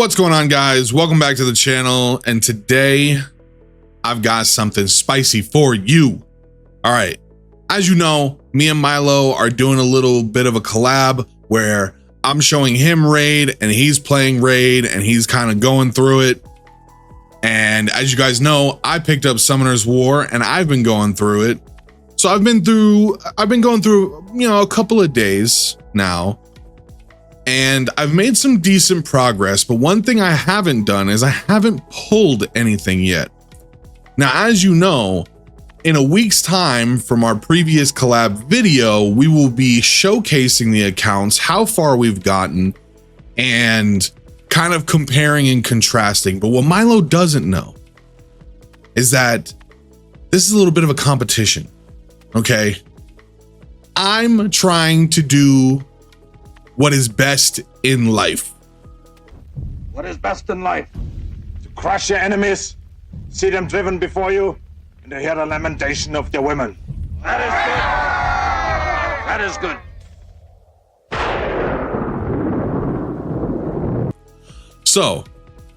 What's going on, guys? Welcome back to the channel, and today I've got something spicy for you. All right, as you know, me and Milo are doing a little bit of a collab where I'm showing him raid and he's playing raid and he's kind of going through it. And as you guys know, I picked up Summoner's War and I've been going through it. So I've been going through, a couple of days now. And I've made some decent progress, but one thing I haven't done is I haven't pulled anything yet. Now, as you know, in a week's time from our previous collab video, we will be showcasing the accounts, how far we've gotten, and kind of comparing and contrasting. But what Milo doesn't know is that this is a little bit of a competition, okay? I'm trying to do what is best in life. What is best in life? To crush your enemies, see them driven before you, and to hear the lamentation of their women. That is good. So,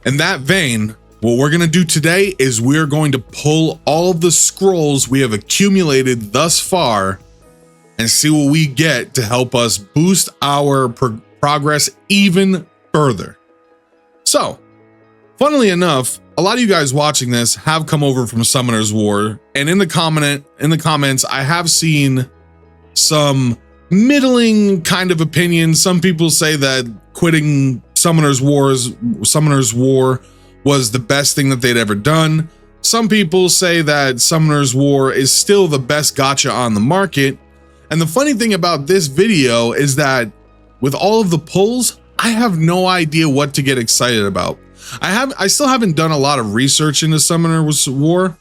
in that vein, what we're going to do today is we're going to pull all of the scrolls we have accumulated thus far and see what we get to help us boost our progress even further. So, funnily enough, a lot of you guys watching this have come over from Summoner's War, and in the comments, I have seen some middling kind of opinions. Some people say that quitting Summoner's War was the best thing that they'd ever done. Some people say that Summoner's War is still the best gacha on the market. And the funny thing about this video is that with all of the pulls, I have no idea what to get excited about. I still haven't done a lot of research into Summoner's War,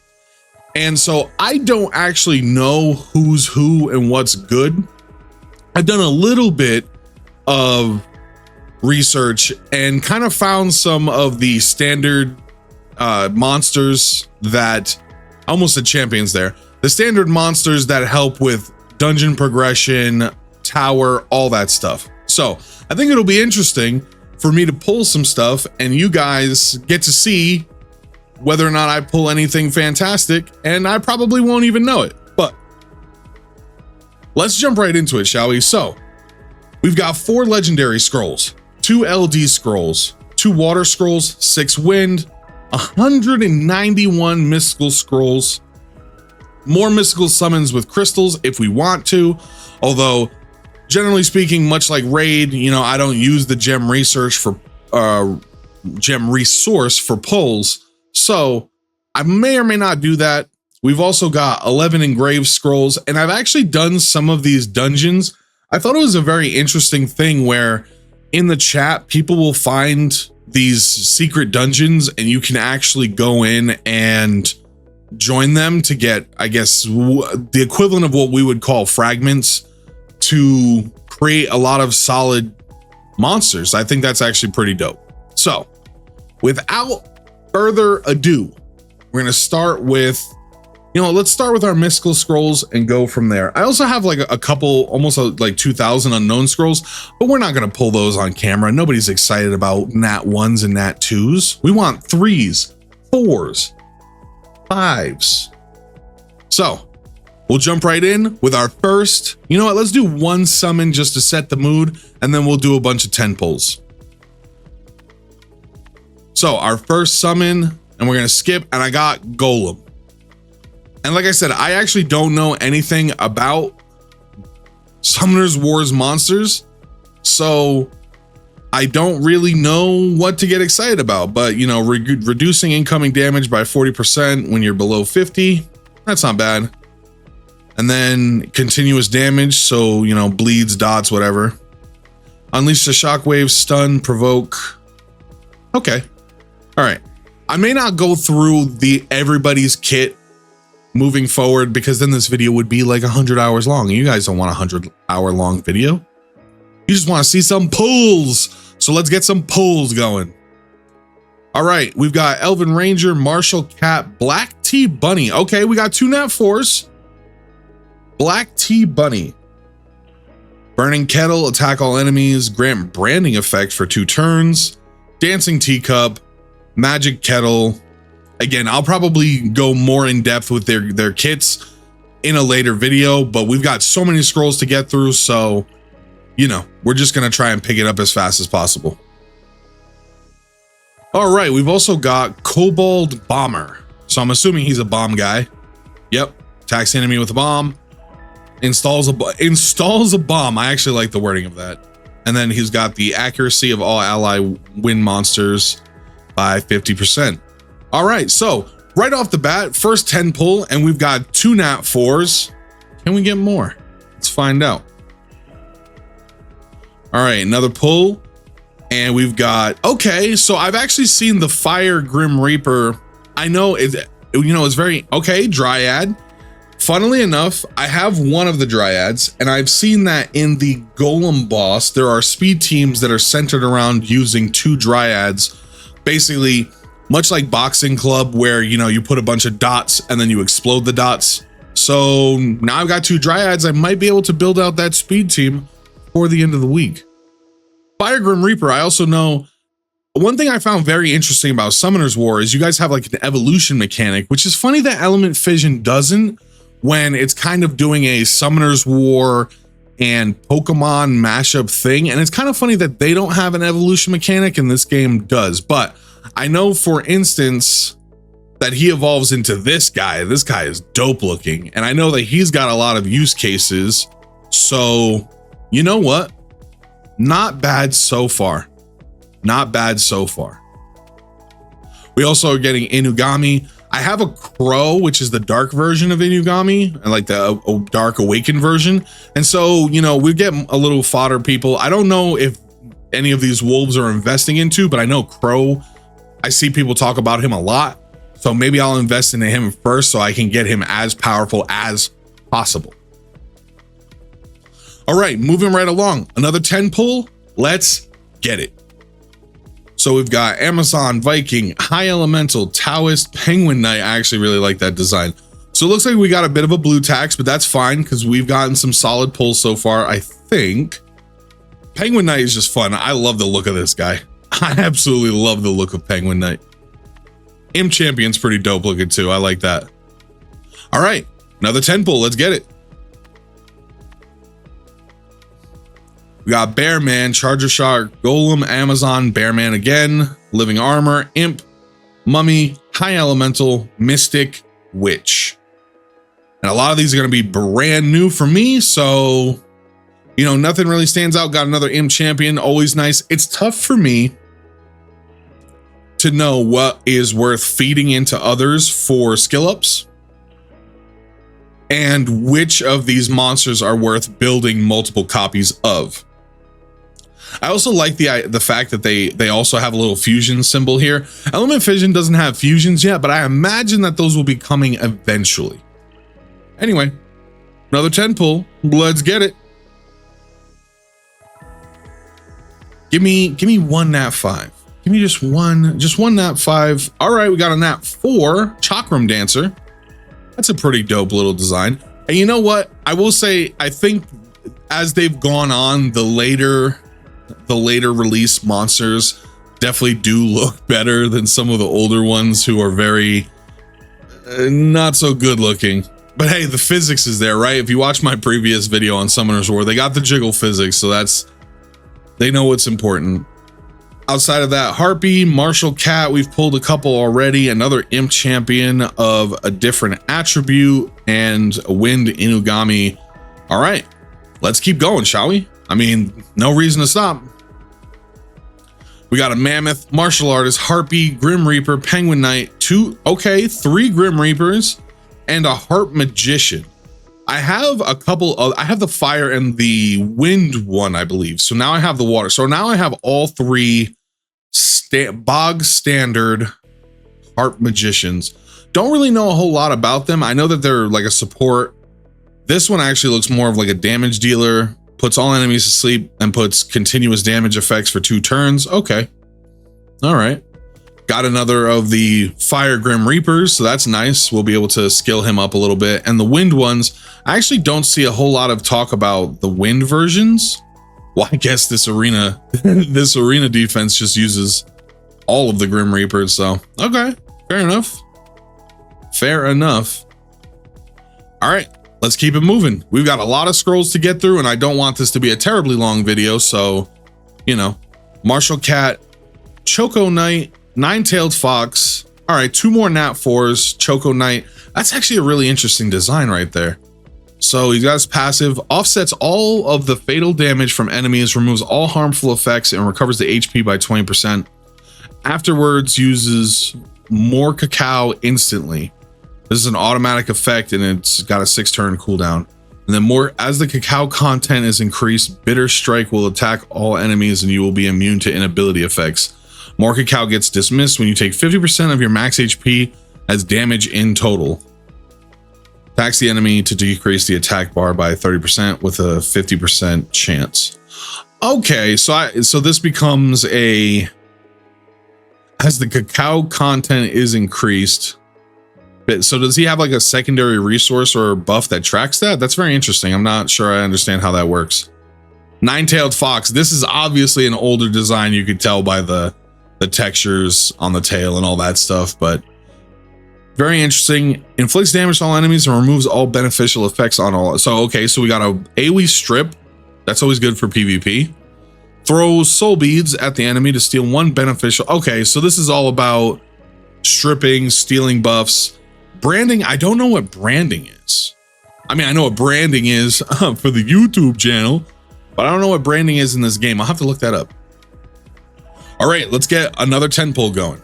and so I don't actually know who's who and what's good. I've done a little bit of research and kind of found some of the standard monsters that, almost the champions there, the standard monsters that help with dungeon progression, tower, all that stuff. So I think it'll be interesting for me to pull some stuff and you guys get to see whether or not I pull anything fantastic, and I probably won't even know it. But let's jump right into it, shall we? So we've got 4 legendary scrolls, 2 LD scrolls, 2 water scrolls, 6 wind, 191 mystical scrolls, more mystical summons with crystals if we want to, although generally speaking, much like raid, I don't use the gem resource for pulls, so I may or may not do that. We've also got 11 engraved scrolls, and I've actually done some of these dungeons. I thought it was a very interesting thing where in the chat people will find these secret dungeons and you can actually go in and join them to get, I guess, the equivalent of what we would call fragments to create a lot of solid monsters. I think that's actually pretty dope. So without further ado, we're going to start with, let's start with our mystical scrolls and go from there. I also have like a couple, almost like 2,000 unknown scrolls, but we're not going to pull those on camera. Nobody's excited about nat 1s and nat 2s. We want 3s, 4s, 5s. So we'll jump right in with our first, let's do 1 summon just to set the mood, and then we'll do a bunch of 10 pulls. So our first summon, and we're going to skip, and I got Golem. And like I said, I actually don't know anything about Summoner's War's monsters, so I don't really know what to get excited about, but reducing incoming damage by 40% when you're below 50, that's not bad. And then continuous damage, so bleeds, dots, whatever. Unleash the shockwave, stun, provoke. Okay. All right. I may not go through everybody's kit moving forward, because then this video would be like 100 hours long. You guys don't want a 100-hour long video. You just want to see some pulls. So let's get some pulls going. All right, we've got Elven Ranger, Martial Cat, Black Tea Bunny. Okay, we got 2 nat 4s. Black Tea Bunny. Burning Kettle, attack all enemies, grant branding effect for 2 turns. dancing teacup, magic kettle. Again, I'll probably go more in depth with their kits in a later video, but we've got so many scrolls to get through, so you know, we're just gonna try and pick it up as fast as possible. All right, we've also got Kobold Bomber. So I'm assuming he's a bomb guy. Yep, attacks enemy with a bomb, installs a bomb. I actually like the wording of that. And then he's got the accuracy of all ally wind monsters by 50%. All right, so right off the bat, first 10 pull, and we've got 2 nat 4s. Can we get more? Let's find out. All right, another pull, and we've got, okay, so I've actually seen the Fire Grim Reaper. I know it's very, okay, Dryad. Funnily enough, I have one of the Dryads, and I've seen that in the Golem boss, there are speed teams that are centered around using 2 Dryads, basically much like Boxing Club, where, you know, you put a bunch of dots and then you explode the dots. So now I've got 2 Dryads. I might be able to build out that speed team for the end of the week. Fire Grim Reaper, I also know, one thing I found very interesting about Summoner's War is you guys have like an evolution mechanic, which is funny that Element Fission doesn't, when it's kind of doing a Summoner's War and Pokemon mashup thing. And it's kind of funny that they don't have an evolution mechanic and this game does. But I know, for instance, that he evolves into this guy. This guy is dope looking. And I know that he's got a lot of use cases. So you know what? Not bad so far. Not bad so far. We also are getting Inugami. I have a Crow, which is the dark version of Inugami, and like the dark awakened version. And so, you know, we get a little fodder, people. I don't know if any of these wolves are investing into, but I know Crow, I see people talk about him a lot. So maybe I'll invest into him first so I can get him as powerful as possible. All right, moving right along. Another 10 pull. Let's get it. So we've got Amazon, Viking, High Elemental, Taoist, Penguin Knight. I actually really like that design. So it looks like we got a bit of a blue tax, but that's fine because we've gotten some solid pulls so far, I think. Penguin Knight is just fun. I love the look of this guy. I absolutely love the look of Penguin Knight. Imp Champion's pretty dope looking too. I like that. All right, another 10 pull. Let's get it. We got Bearman, Charger Shark, Golem, Amazon, Bearman again, Living Armor, Imp, Mummy, High Elemental, Mystic, Witch. And a lot of these are going to be brand new for me. So, you know, nothing really stands out. Got another Imp Champion. Always nice. It's tough for me to know what is worth feeding into others for skill ups and which of these monsters are worth building multiple copies of. I also like the fact that they also have a little fusion symbol here. Element Fission doesn't have fusions yet, but I imagine that those will be coming eventually. Anyway, another 10 pull. Let's get it. Give me one nat 5. Give me just one nat 5. All right, we got a nat 4, Chakram Dancer. That's a pretty dope little design. And you know what? I will say, I think as they've gone on, the later release monsters definitely do look better than some of the older ones who are very not so good looking. But hey, the physics is there, right? If you watch my previous video on Summoner's War, they got the jiggle physics, so they know what's important. Outside of that, Harpy, Martial Cat, we've pulled a couple already. Another Imp Champion of a different attribute, and a Wind Inugami. All right, let's keep going, shall we? I mean, no reason to stop. We got a Mammoth, Martial Artist, Harpy, Grim Reaper, Penguin Knight, 3 Grim Reapers, and a Harp Magician. I have a couple of, I have the fire and the wind one, I believe. So now I have the water. So now I have all 3 bog standard Harp Magicians. Don't really know a whole lot about them. I know that they're like a support. This one actually looks more of like a damage dealer. Puts all enemies to sleep and puts continuous damage effects for 2 turns. Okay. All right. Got another of the Fire Grim Reapers, so that's nice. We'll be able to skill him up a little bit. And the wind ones, I actually don't see a whole lot of talk about the wind versions. Well, I guess this arena defense just uses all of the Grim Reapers. So, okay, fair enough. Fair enough. All right, let's keep it moving. We've got a lot of scrolls to get through, and I don't want this to be a terribly long video. So, you know, Martial Cat, Choco Knight, Nine-Tailed Fox. All right, 2 more Nat 4s, Choco Knight. That's actually a really interesting design right there. So he's got his passive, offsets all of the fatal damage from enemies, removes all harmful effects, and recovers the HP by 20%. Afterwards, uses more cacao instantly. This is an automatic effect, and it's got a 6-turn cooldown. And then more, as the cacao content is increased, Bitter Strike will attack all enemies, and you will be immune to inability effects. More cacao gets dismissed when you take 50% of your max HP as damage in total. Attacks the enemy to decrease the attack bar by 30% with a 50% chance. Okay, so this becomes a, as the cacao content is increased. So does he have like a secondary resource or buff that tracks that? That's very interesting. I'm not sure I understand how that works. Nine-Tailed Fox. This is obviously an older design. You could tell by the textures on the tail and all that stuff, but very interesting. Inflicts damage to all enemies and removes all beneficial effects on all. So, okay, so we got a AoE strip. That's always good for PvP. Throws soul beads at the enemy to steal 1 beneficial. Okay, so this is all about stripping, stealing buffs. Branding, I don't know what branding is. I mean, I know what branding is for the YouTube channel, but I don't know what branding is in this game. I'll have to look that up. All right, let's get another 10 pull going.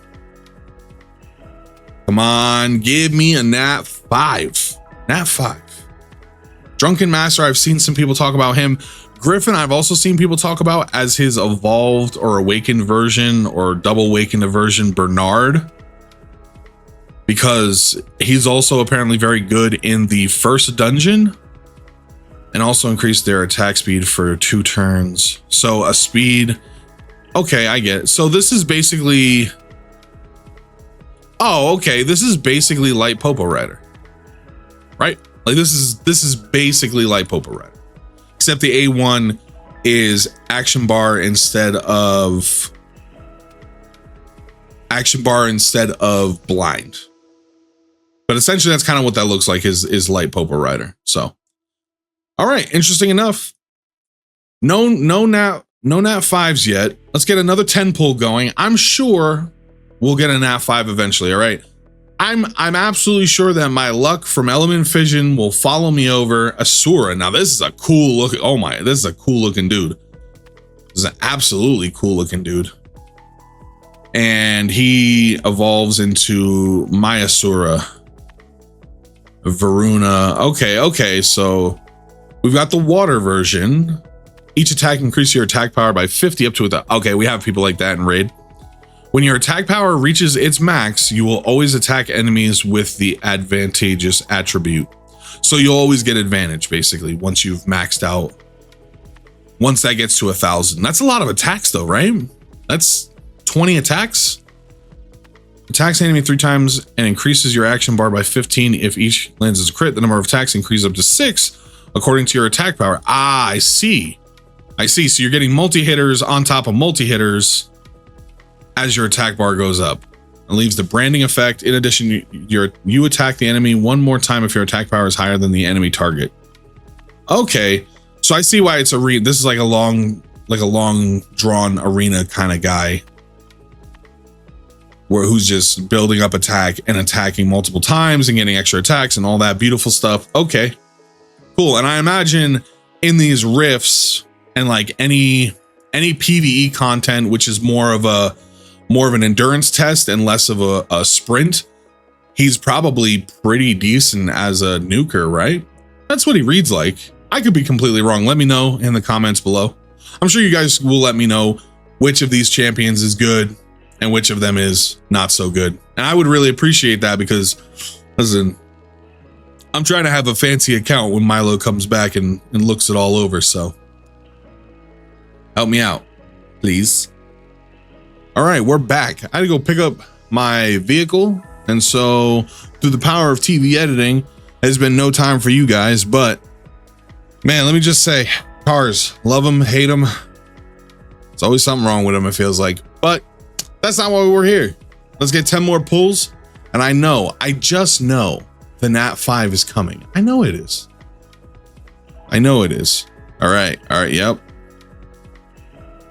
Come on, give me a Nat 5. Nat 5. Drunken Master, I've seen some people talk about him. Griffin, I've also seen people talk about as his evolved or awakened version or double awakened version, Bernard. Because he's also apparently very good in the first dungeon. And also increased their attack speed for 2 turns. So a speed. Okay, I get it. So this is basically... Oh, okay. This is basically Light Popo Rider, right? Like this is basically Light Popo Rider, except the A1 is action bar instead of blind. But essentially, that's kind of what that looks like is Light Popo Rider. So, all right, interesting enough. No Nat 5s yet. Let's get another 10 pull going. I'm sure we'll get a Nat 5 eventually. All right. I'm absolutely sure that my luck from Element Fission will follow me over. Asura. Now this is a cool look. Oh my, this is a cool looking dude. This is an absolutely cool looking dude. And he evolves into my Asura. Varuna. Okay. So we've got the water version. Each attack increases your attack power by 50 up to a. Okay, we have people like that in raid. When your attack power reaches its max, you will always attack enemies with the advantageous attribute. So you'll always get advantage, basically, once you've maxed out. Once that gets to 1,000. That's a lot of attacks, though, right? That's 20 attacks. Attacks an enemy 3 times and increases your action bar by 15. If each lands as a crit, the number of attacks increases up to 6, according to your attack power. Ah, I see. So you're getting multi-hitters on top of multi-hitters as your attack bar goes up, and leaves the branding effect. In addition, you attack the enemy 1 more time if your attack power is higher than the enemy target. Okay, so I see why it's arena. This is like a long drawn arena kind of guy, who's just building up attack and attacking multiple times and getting extra attacks and all that beautiful stuff. Okay, cool. And I imagine in these rifts and like any PvE content, which is more of an endurance test and less of a sprint, he's probably pretty decent as a nuker, right? That's what he reads like. I could be completely wrong. Let me know in the comments below. I'm sure you guys will let me know which of these champions is good and which of them is not so good. And I would really appreciate that because, listen, I'm trying to have a fancy account when Milo comes back and looks it all over. So help me out, please. All right, we're back. I had to go pick up my vehicle. And so through the power of TV editing, there's been no time for you guys. But man, let me just say, cars, love them, hate them. There's always something wrong with them, it feels like. But That's not why we're here. Let's get 10 more pulls. And I just know the Nat 5 is coming. I know it is. All right. Yep.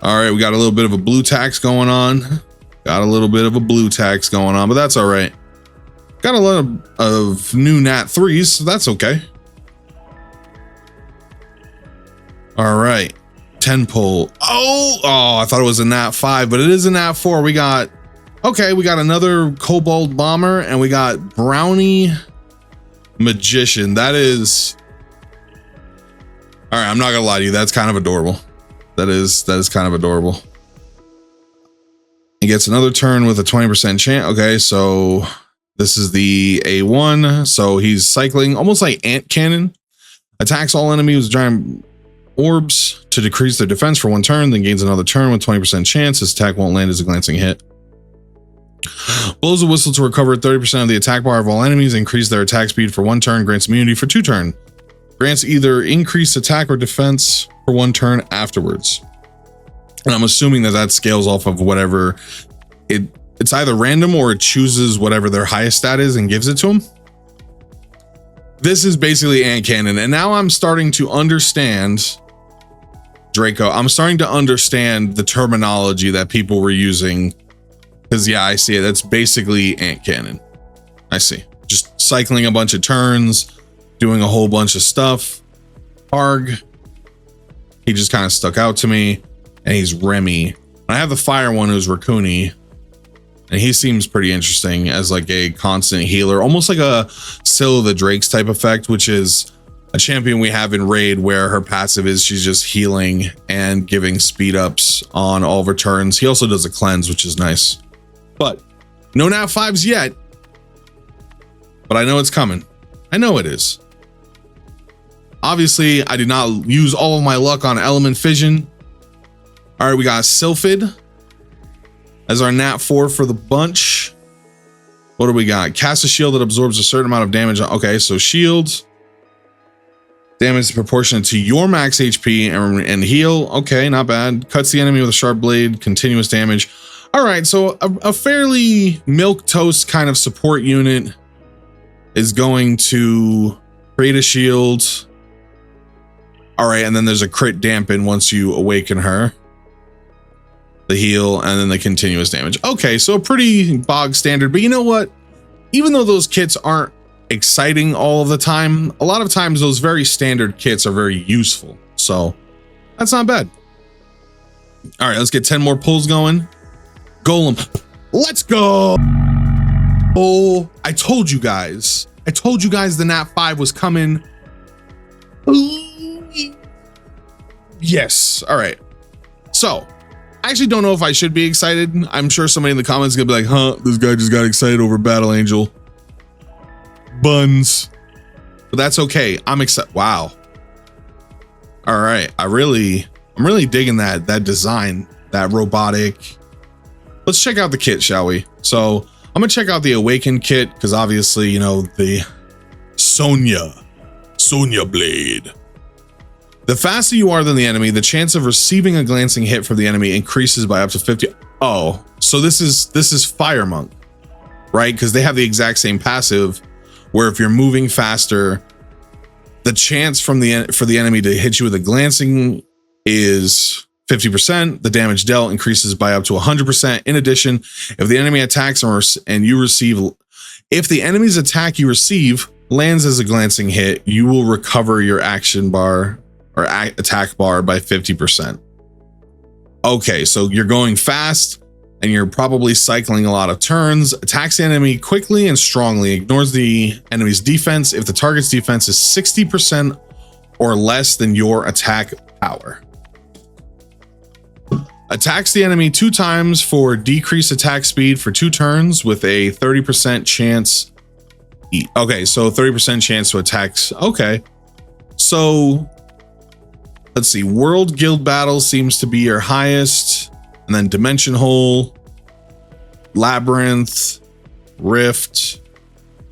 All right. We got a little bit of a blue tax going on. But that's all right. Got a lot of new Nat 3s, so that's okay. All right. 10 pull. Oh, I thought it was a Nat 5, but it is a Nat 4. We got another Cobalt Bomber, and we got Brownie Magician. That is, all right, I'm not gonna lie to you, that's kind of adorable. That is kind of adorable. He gets another turn with a 20% chance. Okay, so this is the A1. So he's cycling almost like Ant Cannon. Attacks all enemies with giant orbs to decrease their defense for 1 turn, then gains another turn with 20% chance. His attack won't land as a glancing hit. Blows a whistle to recover 30% of the attack bar of all enemies, increase their attack speed for 1 turn, grants immunity for 2 turns. Grants either increased attack or defense for 1 turn afterwards. And I'm assuming that scales off of whatever it's either random or it chooses whatever their highest stat is and gives it to them. This is basically Ant Cannon. And now I'm starting to understand, Draco, I'm starting to understand the terminology that people were using. Because yeah, I see it. That's basically Ant Cannon. I see. Just cycling a bunch of turns, doing a whole bunch of stuff. Arg. He just kind of stuck out to me. And he's Remy. I have the fire one who's Raccoony. And he seems pretty interesting as like a constant healer. Almost like a Scylla the Drakes type effect, which is a champion we have in Raid where her passive is she's just healing and giving speed ups on all of her turns. He also does a cleanse, which is nice. But no Nat 5s yet. But I know it's coming. I know it is. Obviously, I did not use all of my luck on Element Fission. All right, we got Sylphid as our Nat 4 for the bunch. What do we got? Cast a shield that absorbs a certain amount of damage. Okay, so shields. Damage is proportionate to your max HP and heal. Okay, not bad. Cuts the enemy with a sharp blade. Continuous damage. All right, so a fairly milquetoast kind of support unit is going to create a shield. All right, and then there's a crit dampen once you awaken her. The heal and then the continuous damage. Okay, so a pretty bog standard, but you know what? Even though those kits aren't exciting all of the time, a lot of times those very standard kits are very useful. So that's not bad. All right, let's get 10 more pulls going. Golem, let's go. Oh, I told you guys the Nat 5 was coming. Yes. All right. So I actually don't know if I should be excited. I'm sure somebody in the comments is gonna be like, huh, this guy just got excited over Battle Angel. Buns. But that's okay. I'm excited. Wow. All right. I'm really digging that design, that robotic. Let's check out the kit, shall we? So I'm gonna check out the Awakened kit because obviously, you know, the Sonya Blade. The faster you are than the enemy, the chance of receiving a glancing hit from the enemy increases by up to 50. Oh, so this is Fire Monk, right? Because they have the exact same passive where if you're moving faster, the chance for the enemy to hit you with a glancing is 50%. The damage dealt increases by up to 100%. In addition, if the enemy attacks if the enemy's attack you receive lands as a glancing hit, you will recover your action bar or attack bar by 50%. Okay, so you're going fast and you're probably cycling a lot of turns. Attacks the enemy quickly and strongly. Ignores the enemy's defense if the target's defense is 60% or less than your attack power. Attacks the enemy 2 times for decreased attack speed for 2 turns with a 30% chance. Okay, so 30% chance to attacks. Okay, so let's see. World Guild Battle seems to be your highest, and then Dimension Hole, Labyrinth, Rift.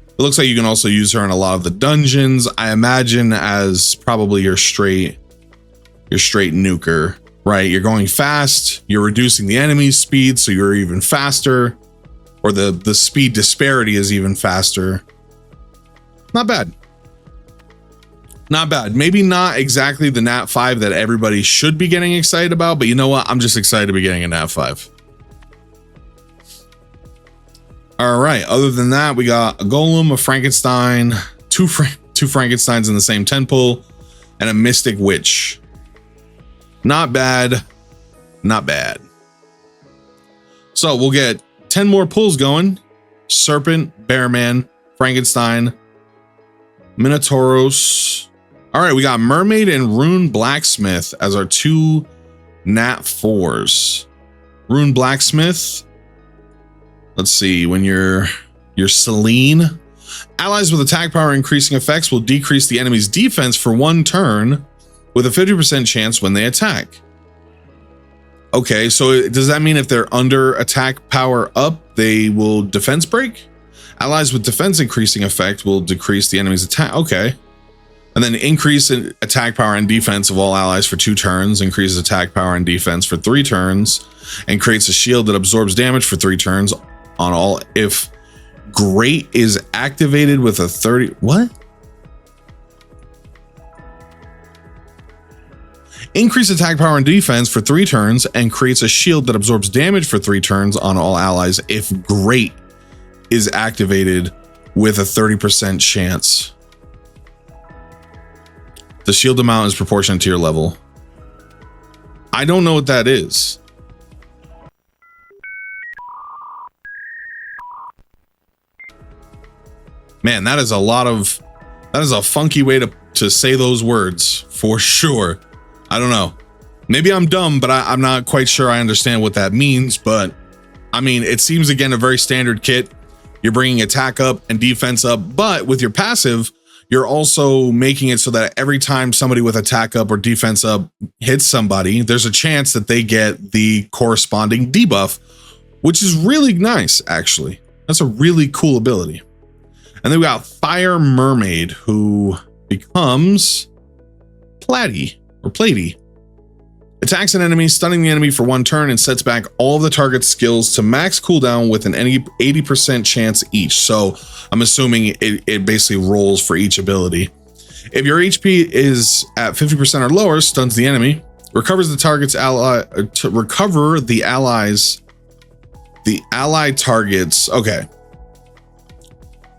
It looks like you can also use her in a lot of the dungeons. I imagine as probably your straight nuker. right? You're going fast, you're reducing the enemy's speed, so you're even faster, or the speed disparity is even faster. Not bad. Not bad. Maybe not exactly the Nat 5 that everybody should be getting excited about, but you know what? I'm just excited to be getting a Nat 5. All right. Other than that, we got a Golem, a Frankenstein, two Frankensteins in the same 10 pull, and a Mystic Witch. Not bad. Not bad. So we'll get 10 more pulls going. Serpent, Bearman, Frankenstein, Minotauros. All right, we got Mermaid and Rune Blacksmith as our 2 Nat 4s. Rune Blacksmith. Let's see, when you're Selene, allies with attack power increasing effects will decrease the enemy's defense for 1 turn with a 50% chance when they attack. Okay, so does that mean if they're under attack power up, they will defense break? Allies with defense increasing effect will decrease the enemy's attack. Okay. And then increase in attack power and defense of all allies for 2 turns, increases attack power and defense for 3 turns, and creates a shield that absorbs damage for 3 turns on all. If Great is activated with a 30, what? Increase attack power and defense for 3 turns and creates a shield that absorbs damage for 3 turns on all allies if Great is activated with a 30% chance. The shield amount is proportionate to your level. I don't know what that is. Man, that is a funky way to say those words for sure. I don't know. Maybe I'm dumb, but I'm not quite sure I understand what that means. But I mean, it seems again a very standard kit. You're bringing attack up and defense up, but with your passive, you're also making it so that every time somebody with attack up or defense up hits somebody, there's a chance that they get the corresponding debuff, which is really nice, actually. That's a really cool ability. And then we got Fire Mermaid, who becomes Platy or Platy. Attacks an enemy, stunning the enemy for 1 turn, and sets back all of the target's skills to max cooldown with an 80% chance each. So I'm assuming it basically rolls for each ability. If your HP is at 50% or lower, stuns the enemy, recovers the target's ally to recover the ally targets. Okay.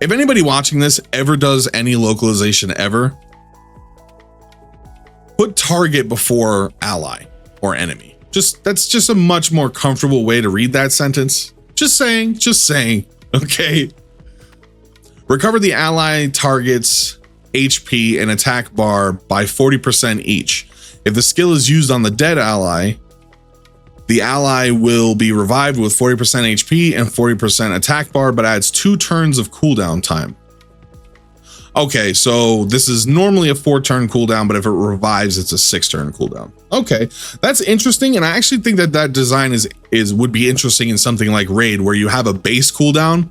If anybody watching this ever does any localization ever, put target before ally or enemy. That's just a much more comfortable way to read that sentence. Just saying. Okay. Recover the ally target's HP and attack bar by 40% each. If the skill is used on the dead ally, the ally will be revived with 40% HP and 40% attack bar, but adds 2 turns of cooldown time. Okay, so this is normally a 4-turn cooldown, but if it revives, it's a 6-turn cooldown. Okay, that's interesting, and I actually think that design would be interesting in something like Raid, where you have a base cooldown,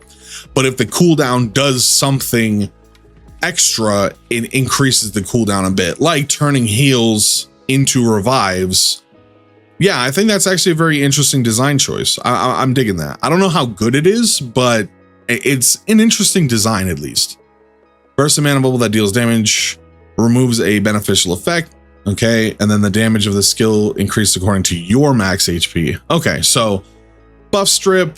but if the cooldown does something extra, it increases the cooldown a bit, like turning heals into revives. Yeah, I think that's actually a very interesting design choice. I'm digging that. I don't know how good it is, but it's an interesting design at least. Burst a mana bubble that deals damage, removes a beneficial effect. Okay, and then the damage of the skill increased according to your max HP. Okay, so buff strip,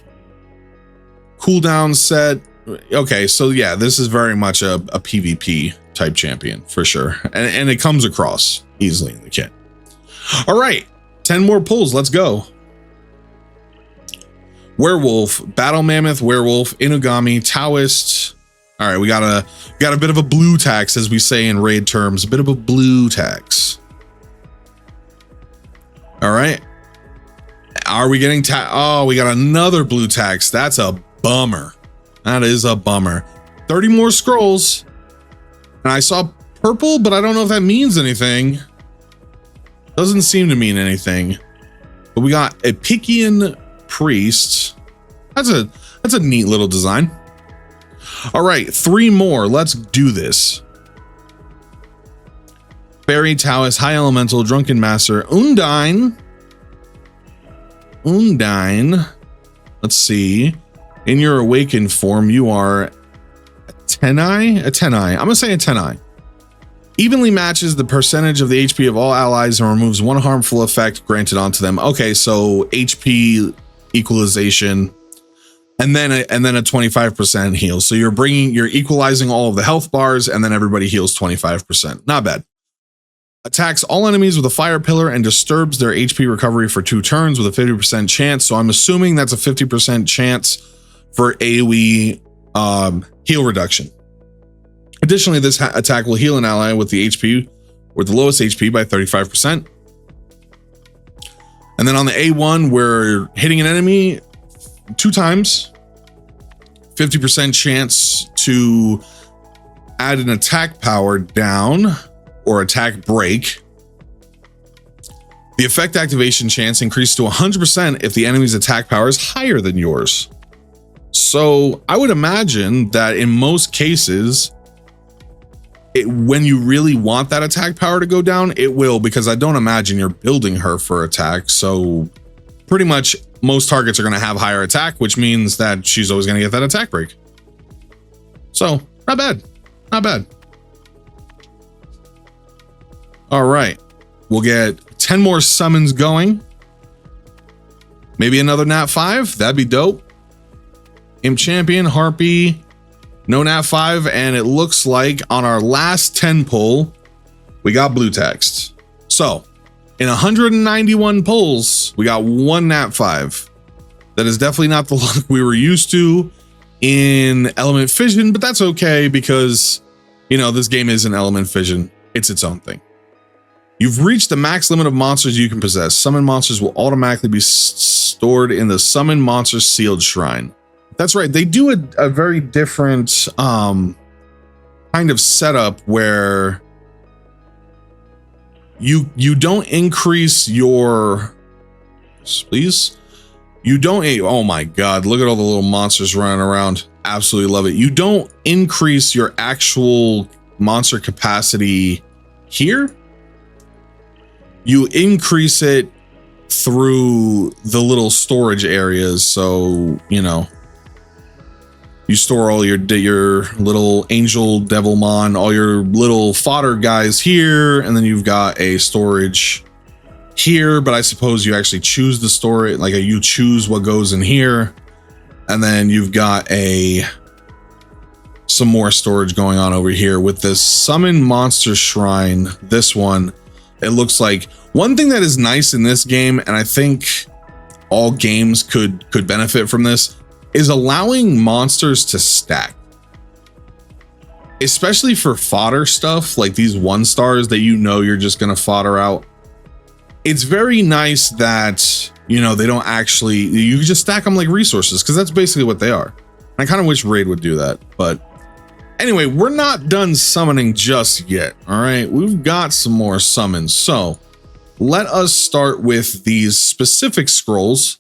cooldown set. Okay, so yeah, this is very much a PvP type champion for sure. And it comes across easily in the kit. All right, 10 more pulls, let's go. Werewolf, Battle Mammoth, Werewolf, Inugami, Taoist. All right, we got a bit of a blue tax, as we say in raid terms, a bit of a blue tax. All right. Are we getting oh, we got another blue tax. That's a bummer. That is a bummer. 30 more scrolls. And I saw purple, but I don't know if that means anything. Doesn't seem to mean anything. But we got a Pician Priest. That's a neat little design. All right, 3 more. Let's do this. Fairy, Taoist, High Elemental, Drunken Master, Undine, Undine. Let's see. In your awakened form, you are a Tenai. I'm gonna say a Tenai. Evenly matches the percentage of the HP of all allies and removes one harmful effect granted onto them. Okay, so HP equalization, and then a 25% heal. So you're equalizing all of the health bars, and then everybody heals 25%. Not bad. Attacks all enemies with a fire pillar and disturbs their HP recovery for 2 turns with a 50% chance. So I'm assuming that's a 50% chance for AoE heal reduction. Additionally, this attack will heal an ally with the HP or the lowest HP by 35%. And then on the A1, we're hitting an enemy 2 times, 50% chance to add an attack power down or attack break. The effect activation chance increases to 100% if the enemy's attack power is higher than yours. So I would imagine that in most cases, when you really want that attack power to go down, it will, because I don't imagine you're building her for attack. So pretty much most targets are going to have higher attack, which means that she's always going to get that attack break. So not bad. Not bad. All right. We'll get 10 more summons going. Maybe another Nat 5. That'd be dope. Imp Champion, Harpy. No Nat 5, and it looks like on our last 10 pull, we got blue text. So in 191 pulls, we got 1 Nat 5. That is definitely not the luck we were used to in Element Fission, but that's okay because, you know, this game isn't Element Fission. It's its own thing. You've reached the max limit of monsters you can possess. Summon monsters will automatically be stored in the Summon Monster Sealed Shrine. That's right. They do a very different kind of setup where you don't increase your, please. You don't, oh my God, look at all the little monsters running around. Absolutely love it. You don't increase your actual monster capacity here. You increase it through the little storage areas. So, you know, you store all your little angel, devilmon, all your little fodder guys here, and then you've got a storage here. But I suppose you actually choose the storage, like you choose what goes in here, and then you've got some more storage going on over here with this Summon Monster Shrine. This one, it looks like one thing that is nice in this game, and I think all games could benefit from this, is allowing monsters to stack, especially for fodder stuff like these 1-stars that you know you're just going to fodder out. It's very nice that, you know, they don't actually, you just stack them like resources, because that's basically what they are. I kind of wish Raid would do that, but anyway, we're not done summoning just yet. All right, we've got some more summons. So let us start with these specific scrolls.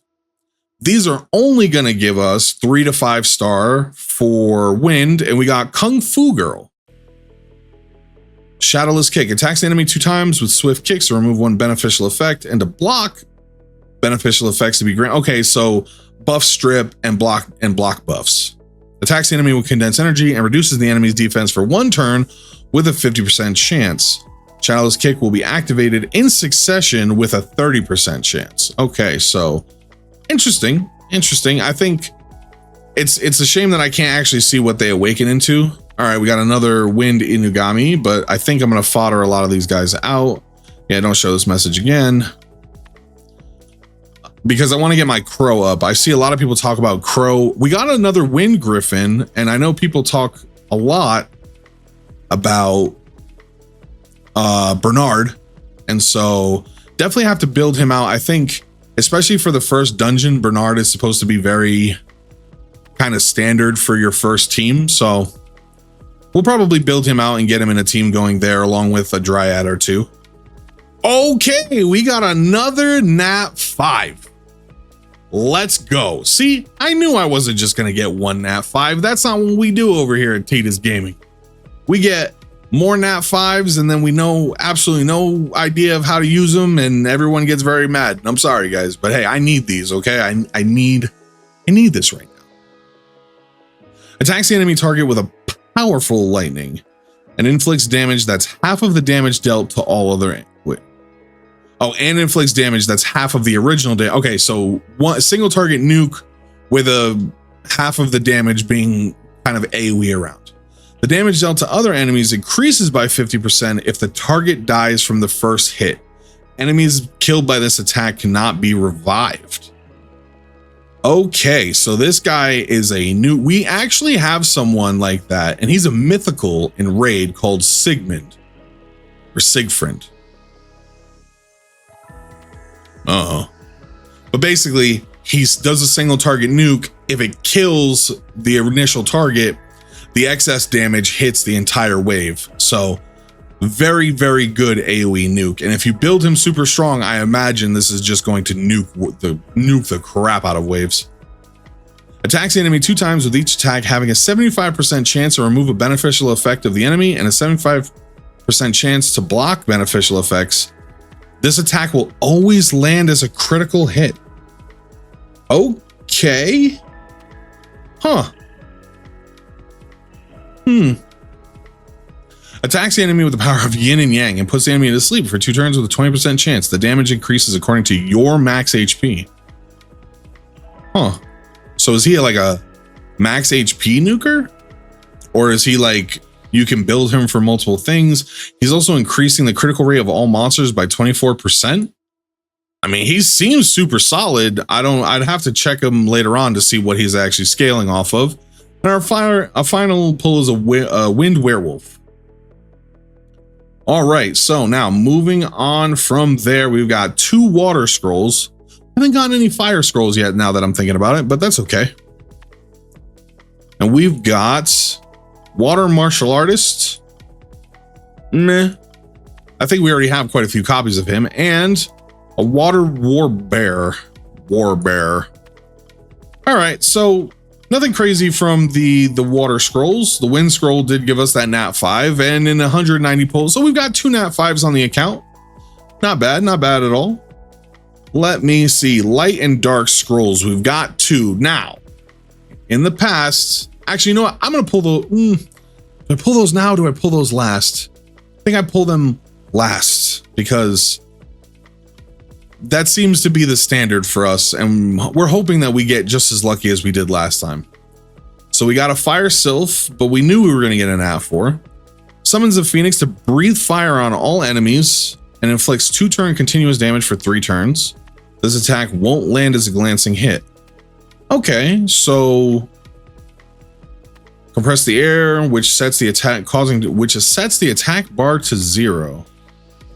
These are only going to give us 3 to 5 star for wind, and we got Kung Fu Girl. Shadowless Kick attacks the enemy 2 times with swift kicks to remove 1 beneficial effect and to block beneficial effects to be granted. Okay, so buff strip and block buffs. Attacks the enemy with condensed energy and reduces the enemy's defense for 1 turn with a 50% chance. Shadowless Kick will be activated in succession with a 30% chance. Okay, so interesting. I think it's a shame that I can't actually see what they awaken into. All right, we got another Wind Inugami, but I think I'm going to fodder a lot of these guys out. Yeah, don't show this message again, because I want to get my Crow up. I see a lot of people talk about Crow. We got another Wind Griffin, and I know people talk a lot about Bernard, and so definitely have to build him out. I think, especially for the first dungeon, Bernard is supposed to be very kind of standard for your first team. So we'll probably build him out and get him in a team going there, along with a Dryad or 2. Okay, we got another Nat 5. Let's go. See, I knew I wasn't just going to get 1 Nat 5. That's not what we do over here at Tita's Gaming. We get more nat 5s, and then we know absolutely no idea of how to use them, and everyone gets very mad. I'm sorry, guys, but hey, I need these. Okay, I need this right now. Attacks the enemy target with a powerful lightning and inflicts damage that's half of the damage dealt to all other. And inflicts damage that's half of the original damage. Okay, so one single target nuke with a half of the damage being kind of AoE around. The damage dealt to other enemies increases by 50% if the target dies from the first hit. Enemies killed by this attack cannot be revived. Okay, so this guy is a new. We actually have someone like that, and he's a mythical in Raid called Sigmund or Sigfrind. But basically, he does a single target nuke. If it kills the initial target, the excess damage hits the entire wave. So very, very good AoE nuke. And if you build him super strong, I imagine this is just going to nuke the crap out of waves. Attacks the enemy 2 times with each attack, having a 75% chance to remove a beneficial effect of the enemy and a 75% chance to block beneficial effects. This attack will always land as a critical hit. Okay. Huh. Attacks the enemy with the power of yin and yang and puts the enemy to sleep for 2 turns with a 20% chance. The damage increases according to your max HP. Huh. So is he like a max HP nuker? Or is he like, you can build him for multiple things? He's also increasing the critical rate of all monsters by 24%. I mean, he seems super solid. I'd have to check him later on to see what he's actually scaling off of. And our final pull is a wind werewolf. All right, so now moving on from there, we've got 2 water scrolls. I haven't gotten any fire scrolls yet now that I'm thinking about it, but that's okay. And we've got water martial artist. Meh. I think we already have quite a few copies of him, and a water war bear. All right, so nothing crazy from the water scrolls. The wind scroll did give us that nat 5 and in 190 pulls. So we've got 2 nat 5s on the account. Not bad at all. Let me see. Light and dark scrolls. We've got 2 now. In the past, actually, you know what? I'm gonna pull those. Do I pull those now? Or do I pull those last? I think I pull them last because that seems to be the standard for us, and we're hoping that we get just as lucky as we did last time. So we got a fire sylph, but we knew we were going to get an nat 4. Summons the phoenix to breathe fire on all enemies and inflicts 2-turn continuous damage for 3 turns. This attack won't land as a glancing hit. Okay, so compress the air, which sets the attack sets the attack bar to 0.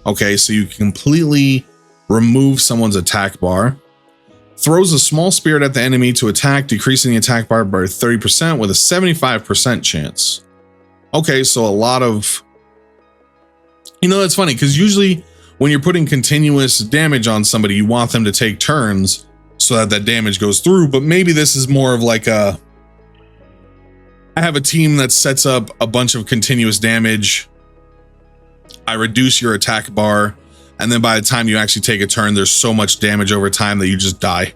Okay, so you completely remove someone's attack bar. Throws a small spirit at the enemy to attack, decreasing the attack bar by 30% with a 75% chance. Okay, so a lot of, that's funny because usually when you're putting continuous damage on somebody, you want them to take turns so that damage goes through. But maybe this is more of like I have a team that sets up a bunch of continuous damage. I reduce your attack bar, and then by the time you actually take a turn, there's so much damage over time that you just die.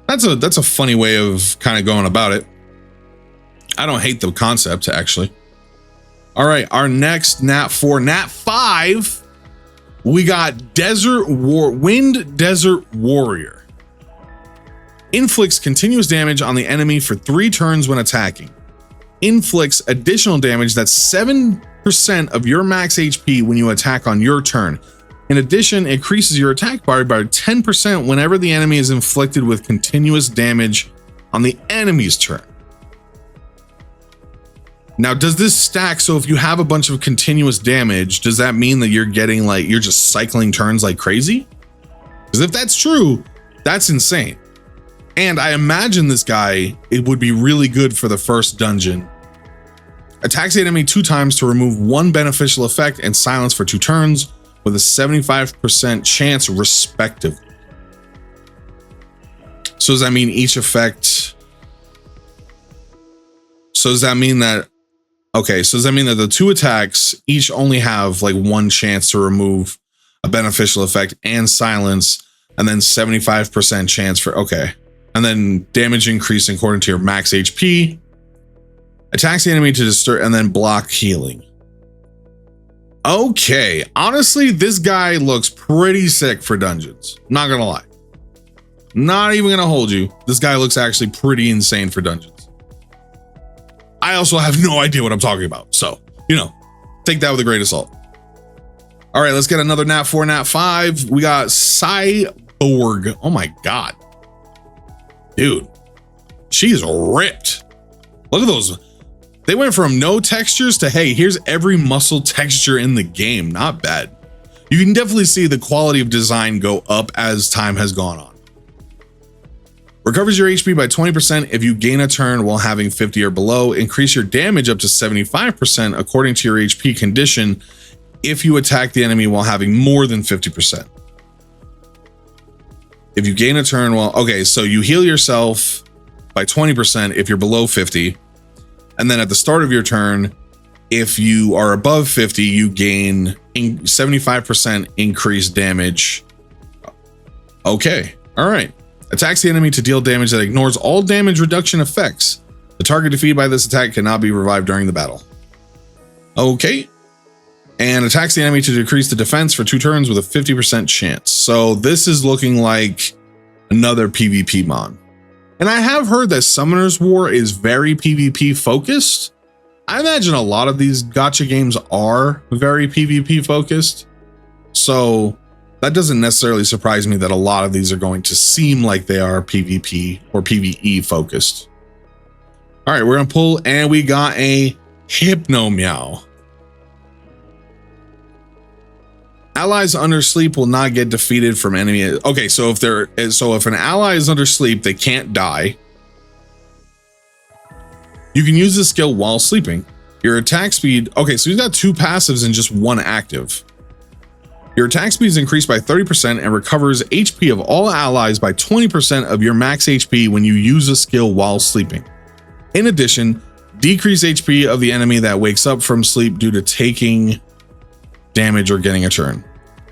That's a funny way of kind of going about it. I don't hate the concept, actually. All right, our next nat 4, nat 5, we got Wind Desert Warrior. Inflicts continuous damage on the enemy for 3 turns when attacking. Inflicts additional damage that's 7% of your max HP when you attack on your turn. In addition, it increases your attack bar by 10% whenever the enemy is inflicted with continuous damage on the enemy's turn. Now, does this stack? So if you have a bunch of continuous damage, does that mean that you're getting you're just cycling turns like crazy? Because if that's true, that's insane. And I imagine this guy, it would be really good for the first dungeon. Attacks the enemy 2 times to remove 1 beneficial effect and silence for 2 turns with a 75% chance respectively. So does that mean each effect? So does that mean that Okay, so does that mean that the 2 attacks each only have like 1 chance to remove a beneficial effect and silence, and then 75% chance for, okay. And then damage increase according to your max HP. Attacks the enemy to disturb and then block healing. Okay, honestly, this guy looks pretty sick for dungeons. Not gonna lie. Not even gonna hold you. This guy looks actually pretty insane for dungeons. I also have no idea what I'm talking about. So, you know, take that with a grain of salt. All right, let's get another Nat 4, Nat 5. We got Cyborg. Oh my God. Dude, she's ripped. Look at those. They went from no textures to, hey, here's every muscle texture in the game. Not bad. You can definitely see the quality of design go up as time has gone on. Recovers your HP by 20% if you gain a turn while having 50 or below. Increase your damage up to 75% according to your HP condition if you attack the enemy while having more than 50%. If you gain a turn while, okay, so you heal yourself by 20% if you're below 50. And then at the start of your turn, if you are above 50, you gain 75% increased damage. Okay, all right. Attacks the enemy to deal damage that ignores all damage reduction effects. The target defeated by this attack cannot be revived during the battle. Okay. And attacks the enemy to decrease the defense for 2 turns with a 50% chance. So this is looking like another PvP mod. And I have heard that Summoner's War is very PvP focused. I imagine a lot of these gacha games are very PvP focused. So that doesn't necessarily surprise me that a lot of these are going to seem like they are PvP or PvE focused. All right, we're gonna pull and we got a Hypno Meow. Allies under sleep will not get defeated from enemy. Okay, so if an ally is under sleep, they can't die. You can use this skill while sleeping. Your attack speed. Okay, so you've got 2 passives and just 1 active. Your attack speed is increased by 30% and recovers HP of all allies by 20% of your max HP when you use a skill while sleeping. In addition, decrease HP of the enemy that wakes up from sleep due to taking damage or getting a turn.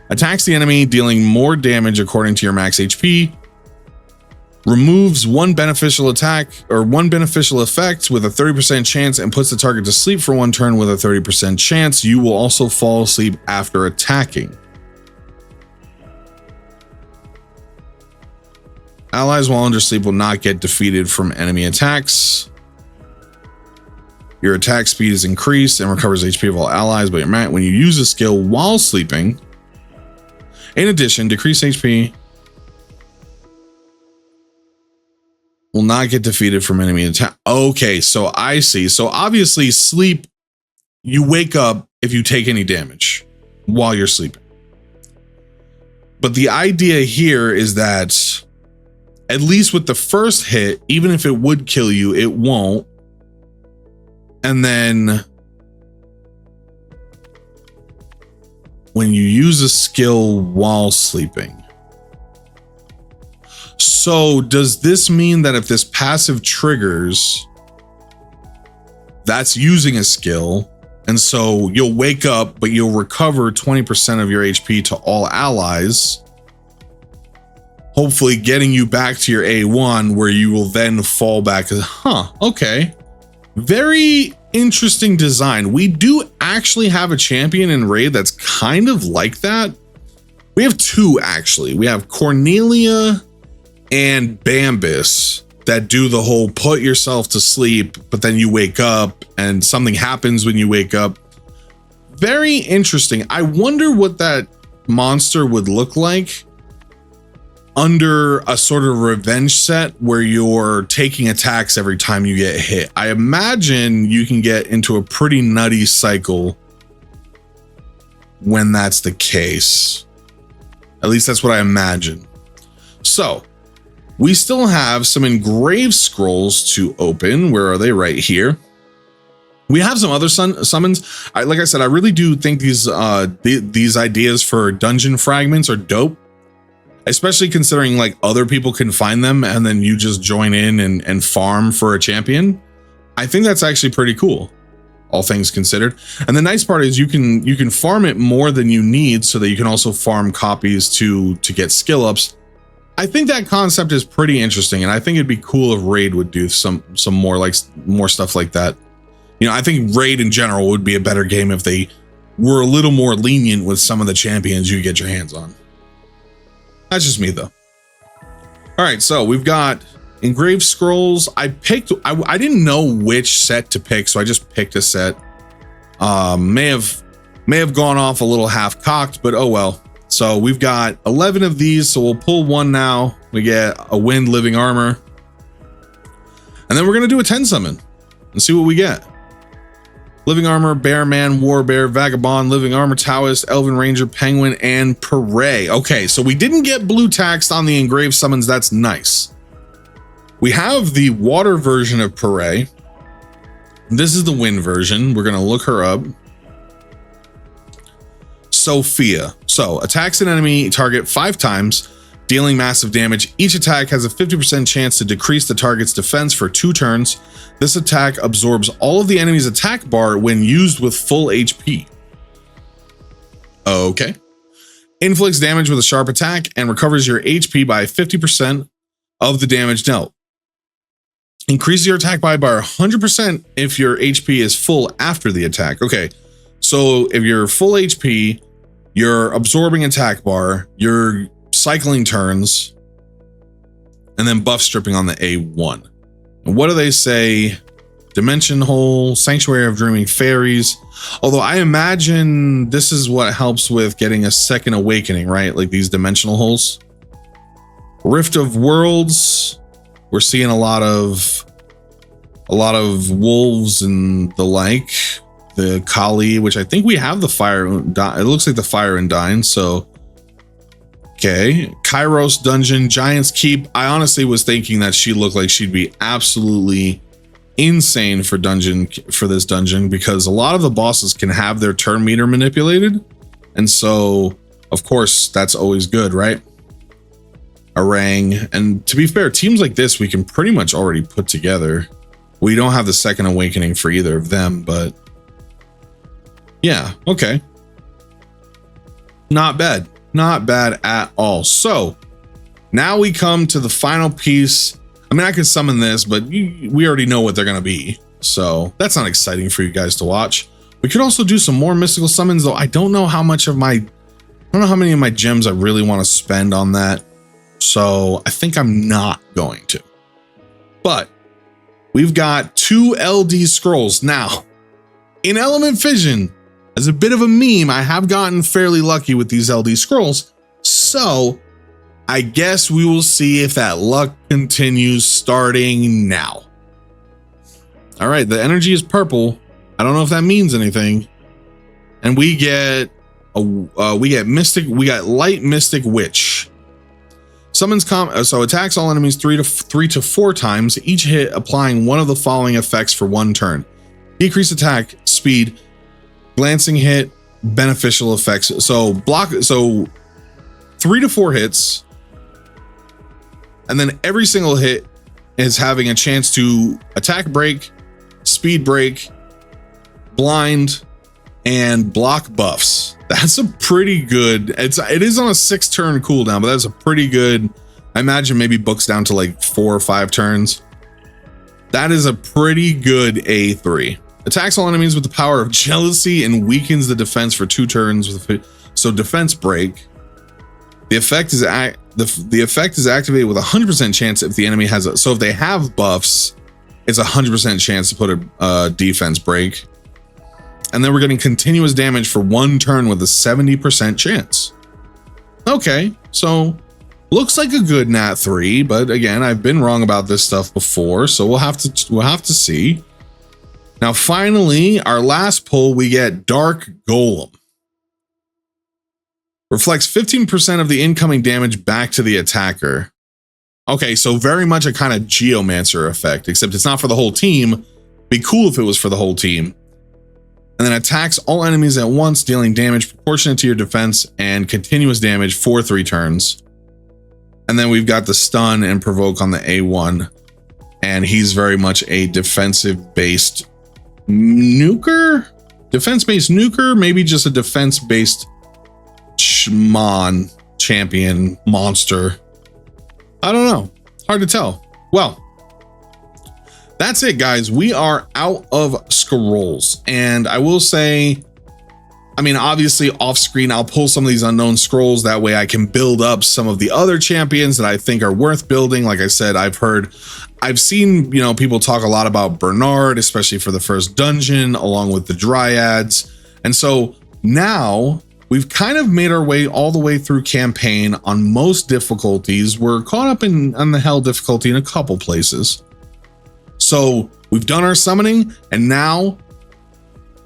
Attacks the enemy, dealing more damage according to your max HP. Removes 1 beneficial attack or 1 beneficial effect with a 30% chance and puts the target to sleep for 1 turn with a 30% chance. You will also fall asleep after attacking. Allies while under sleep will not get defeated from enemy attacks. Your attack speed is increased and recovers HP of all allies, but your mat when you use a skill while sleeping. In addition, decreased HP will not get defeated from enemy attack. Okay, so I see. So obviously sleep, you wake up if you take any damage while you're sleeping. But the idea here is that at least with the first hit, even if it would kill you, it won't. And then when you use a skill while sleeping. So does this mean that if this passive triggers, that's using a skill, and so you'll wake up, but you'll recover 20% of your HP to all allies, hopefully getting you back to your A1 where you will then fall back. Okay. Very interesting design. We do actually have a champion in Raid that's kind of like that. We have 2 actually. We have Cornelia and Bambus that do the whole put yourself to sleep, but then you wake up and something happens when you wake up. Very interesting. I wonder what that monster would look like under a sort of revenge set where you're taking attacks every time you get hit. I imagine you can get into a pretty nutty cycle when that's the case. At least that's what I imagine. So we still have some engraved scrolls to open. Where are they? Right here. We have some other summons. Like I said, I really do think these ideas for dungeon fragments are dope. Especially considering like other people can find them and then you just join in and farm for a champion. I think that's actually pretty cool. all things considered. And the nice part is you can farm it more than you need so that you can also farm copies to get skill ups. I think that concept is pretty interesting, and I think it'd be cool if Raid would do some more stuff like that. You know, I think Raid in general would be a better game if they were a little more lenient with some of the champions you get your hands on. That's just me though. All right, so we've got engraved scrolls. I didn't know which set to pick, so I just picked a set. May have gone off a little half cocked, but oh well. So we've got 11 of these, so we'll pull one now. We get a wind living armor, and then we're gonna do a 10 summon and see what we get. Living armor, bear man, war bear, vagabond, living armor, Taoist, elven ranger, penguin, and Pere. Okay, so we didn't get blue text on the engraved summons. That's nice. We have the water version of Pere. This is the wind version. We're gonna look her up. Sophia. So attacks an enemy target 5 times, dealing massive damage. Each attack has a 50% chance to decrease the target's defense for 2 turns. This attack absorbs all of the enemy's attack bar when used with full HP. Okay. Inflicts damage with a sharp attack and recovers your HP by 50% of the damage dealt. Increase your attack by 100% if your HP is full after the attack. Okay. So if you're full HP, you're absorbing attack bar, you're cycling turns, and then buff stripping on the A1. And what do they say? Dimension hole, sanctuary of dreaming fairies. Although I imagine this is what helps with getting a second awakening, right? Like these dimensional holes. Rift of worlds. We're seeing a lot of wolves and the like. The Kali, which I think we have the fire. It looks like the fire and dine. So, okay. Kairos dungeon, Giant's Keep. I honestly was thinking that she looked like she'd be absolutely insane for this dungeon, because a lot of the bosses can have their turn meter manipulated. And so, of course, that's always good, right? Orang. And to be fair, teams like this, we can pretty much already put together. We don't have the second awakening for either of them, but yeah, okay. Not bad. Not bad at all. So now we come to the final piece. I mean, I could summon this, but we already know what they're going to be. So that's not exciting for you guys to watch. We could also do some more mystical summons, though. I don't know how many of my gems I really want to spend on that. So I think I'm not going to. But we've got 2 LD scrolls. Now, in Element Fission, as a bit of a meme, I have gotten fairly lucky with these LD scrolls. So I guess we will see if that luck continues starting now. All right, the energy is purple. I don't know if that means anything. And we get light mystic witch. Summons so attacks all enemies 3 to 4 times, each hit applying one of the following effects for 1 turn. Decrease attack speed, glancing hit, beneficial effects. So 3 to 4 hits, and then every single hit is having a chance to attack break, speed break, blind, and block buffs. That's a pretty good, it is on a 6-turn cooldown, but that's a pretty good, I imagine maybe books down to like 4 or 5 turns. That is a pretty good A3. Attacks all enemies with the power of jealousy and weakens the defense for 2 turns. So defense break. The effect is activated with a 100% chance if the enemy has so if they have buffs, it's a 100% chance to put a defense break. And then we're getting continuous damage for 1 turn with a 70% chance. Okay, so looks like a good Nat 3, but again, I've been wrong about this stuff before, so we'll have to see. Now, finally, our last pull, we get Dark Golem. Reflects 15% of the incoming damage back to the attacker. Okay, so very much a kind of Geomancer effect, except it's not for the whole team. Be cool if it was for the whole team. And then attacks all enemies at once, dealing damage proportionate to your defense and continuous damage for 3 turns. And then we've got the stun and provoke on the A1. And he's very much a defensive based nuker, defense-based nuker, maybe just a defense-based Shman champion monster. I don't know. Hard to tell. Well, that's it, guys. We are out of scrolls. And I will say, I mean, obviously off screen, I'll pull some of these unknown scrolls. That way I can build up some of the other champions that I think are worth building. Like I said, I've seen, you know, people talk a lot about Bernard, especially for the first dungeon, along with the Dryads. And so now we've kind of made our way all the way through campaign on most difficulties. We're caught up on the hell difficulty in a couple places. So we've done our summoning, and now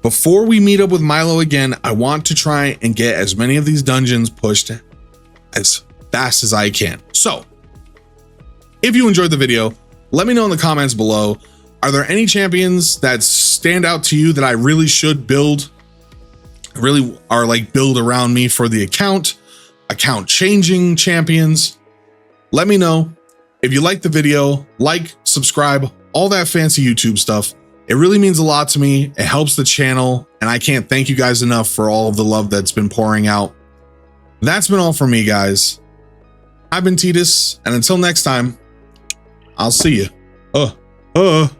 before we meet up with Milo again, I want to try and get as many of these dungeons pushed as fast as I can. So if you enjoyed the video, let me know in the comments below. Are there any champions that stand out to you that I really should build? Really are like build around me for the account changing champions? Let me know. If you like the video, like, subscribe, all that fancy YouTube stuff. It really means a lot to me. It helps the channel, and I can't thank you guys enough for all of the love that's been pouring out. That's been all for me, guys. I've been Titus, and until next time, I'll see you.